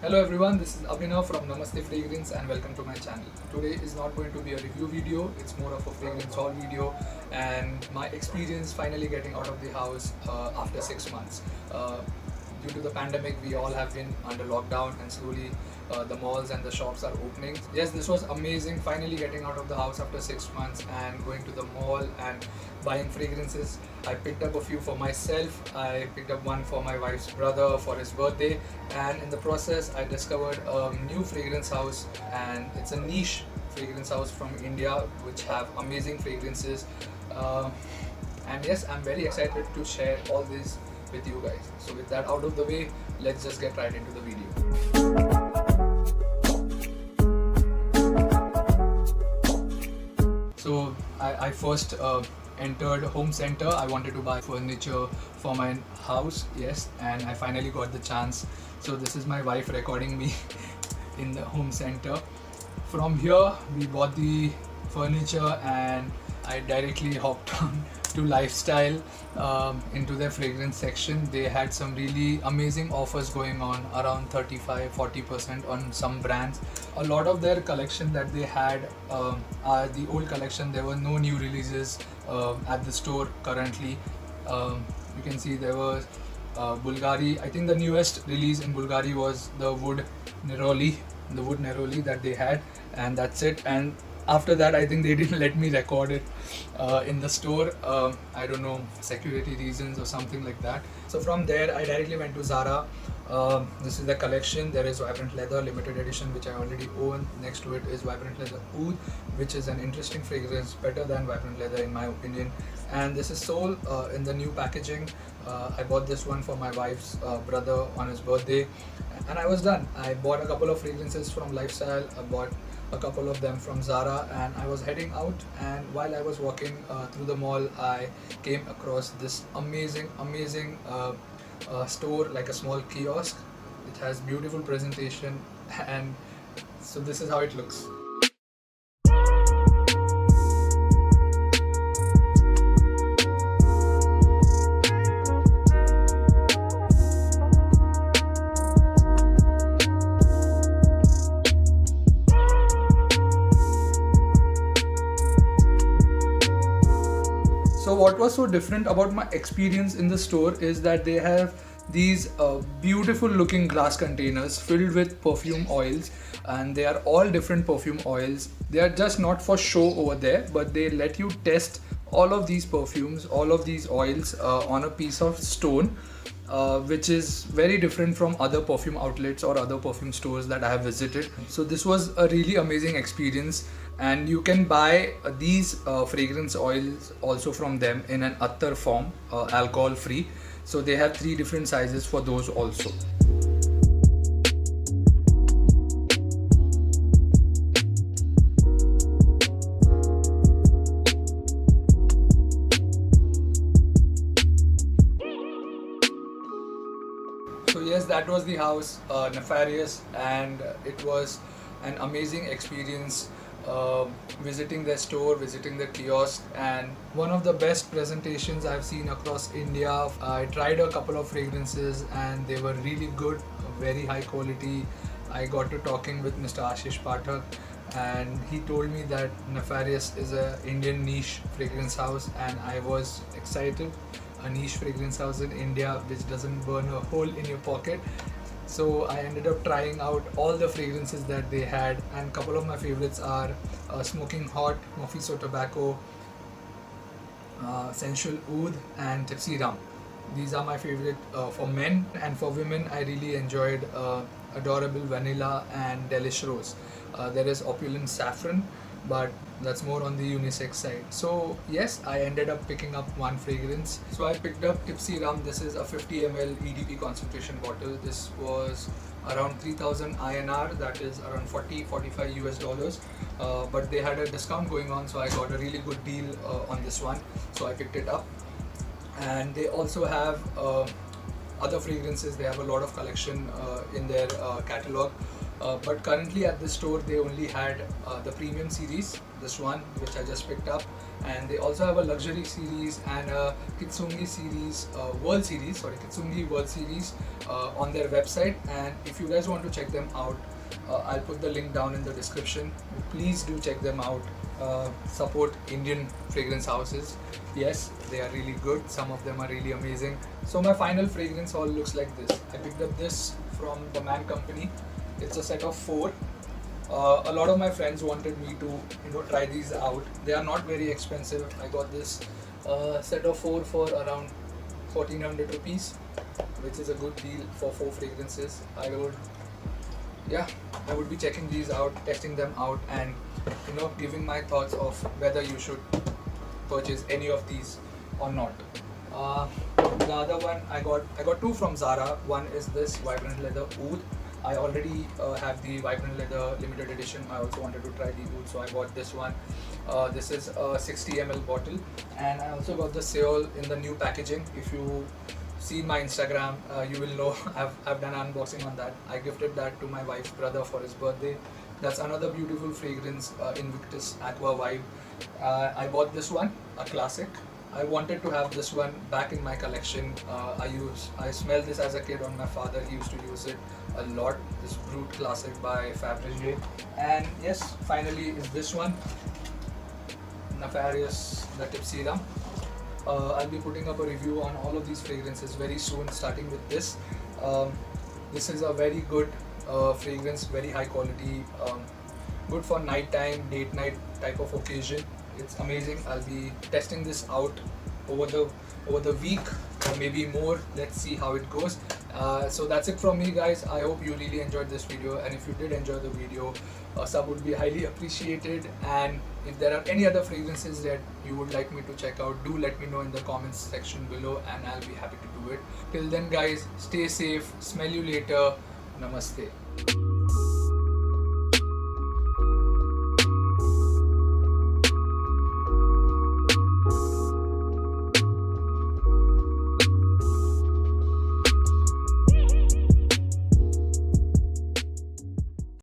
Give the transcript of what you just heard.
Hello everyone, this is Abhinav from Namaste Fragrance and welcome to my channel. Today is not going to be a review video, it's more of a fragrance haul video and my experience finally getting out of the house after 6 months. Due to the pandemic, we all have been under lockdown and slowly the malls and the shops are opening. Yes, this was amazing, finally getting out of the house after 6 months and going to the mall and buying fragrances. I picked up a few for myself, I picked up one for my wife's brother for his birthday, and in the process I discovered a new fragrance house, and it's a niche fragrance house from India which have amazing fragrances. And yes, I'm very excited to share all this with you guys. So with that out of the way, let's just get right into the video. So I first entered home center. I wanted to buy furniture for my house, yes, and I finally got the chance. So this is my wife recording me in the home center. From here we bought the furniture and I directly hopped on to Lifestyle into their fragrance section. They had some really amazing offers going on, around 35-40% on some brands. A lot of their collection that they had are the old collection. There were no new releases at the store currently. You can see there was Bulgari. I think the newest release in Bulgari was the wood Neroli that they had, and that's it. And after that, I think they didn't let me record it in the store. I don't know, security reasons or something like that. So from there I directly went to Zara. This is the collection. There is Vibrant Leather limited edition, which I already own. Next to it is Vibrant Leather Oud, which is an interesting fragrance, better than Vibrant Leather in my opinion. And this is sold in the new packaging. I bought this one for my wife's brother on his birthday, and I was done. I bought a couple of fragrances from Lifestyle. I bought a couple of them from Zara, and I was heading out, and while I was walking through the mall, I came across this amazing store, like a small kiosk. It has beautiful presentation, and so this is how it looks. So what was so different about my experience in the store is that they have these beautiful looking glass containers filled with perfume oils, and they are all different perfume oils. They are just not for show over there, but they let you test all of these perfumes, all of these oils on a piece of stone, which is very different from other perfume outlets or other perfume stores that I have visited. So this was a really amazing experience, and you can buy these fragrance oils also from them in an attar form, alcohol free. So they have 3 different sizes for those also. So yes, that was the house, Nefarious, and it was an amazing experience visiting their store, visiting their kiosk, and one of the best presentations I've seen across India. I tried a couple of fragrances and they were really good, very high quality. I got to talking with Mr. Ashish Pathak, and he told me that Nefarious is a Indian niche fragrance house, and I was excited. A niche fragrance house in India which doesn't burn a hole in your pocket. So I ended up trying out all the fragrances that they had, and a couple of my favorites are Smoking Hot, Moffiso Tobacco, Sensual Oud, and Tipsy Rum. These are my favorite for men, and for women I really enjoyed Adorable Vanilla and Delish Rose. There is Opulent Saffron, but that's more on the unisex side. So yes, I ended up picking up one fragrance. So I picked up Tipsy Rum. This is a 50 ml EDP concentration bottle. This was around 3000 INR, that is around 40-45 US dollars, but they had a discount going on, so I got a really good deal on this one, so I picked it up. And they also have other fragrances. They have a lot of collection in their catalog. But currently at the store they only had the premium series, this one which I just picked up, and they also have a luxury series and a Kitsungi series, Kitsungi World Series on their website. And if you guys want to check them out, I'll put the link down in the description. Please do check them out. Support Indian fragrance houses. Yes, they are really good. Some of them are really amazing. So my final fragrance haul looks like this. I picked up this from the Man Company. It's a set of 4. A lot of my friends wanted me to try these out. They are not very expensive. I got this set of 4 for around 1400 rupees, which is a good deal for 4 fragrances. I would be checking these out, testing them out, and giving my thoughts of whether you should purchase any of these or not. The other one I got 2 from Zara. One is this Vibrant Leather Oud. I already have the Vibrant Leather limited edition. I also wanted to try the Oud, so I bought this one. This is a 60 ml bottle, and I also got the Seoul in the new packaging. If you see my Instagram, you will know I've done an unboxing on that. I gifted that to my wife's brother for his birthday. That's another beautiful fragrance, Invictus Aqua Vibe. I bought this one, a classic. I wanted to have this one back in my collection. I smelled this as a kid on my father. He used to use it a lot. This Brut Classic by Fabergé. And yes, finally is this one, Nefarious the Tipsy Rum. I'll be putting up a review on all of these fragrances very soon, starting with this. This is a very good fragrance, very high quality, good for nighttime, date night type of occasion. It's amazing. I'll be testing this out over the week or maybe more. Let's see how it goes. So that's it from me, guys. I hope you really enjoyed this video, and if you did enjoy the video, a sub would be highly appreciated. And if there are any other fragrances that you would like me to check out, do let me know in the comments section below, and I'll be happy to do it. Till then, guys, stay safe. Smell you later. Namaste.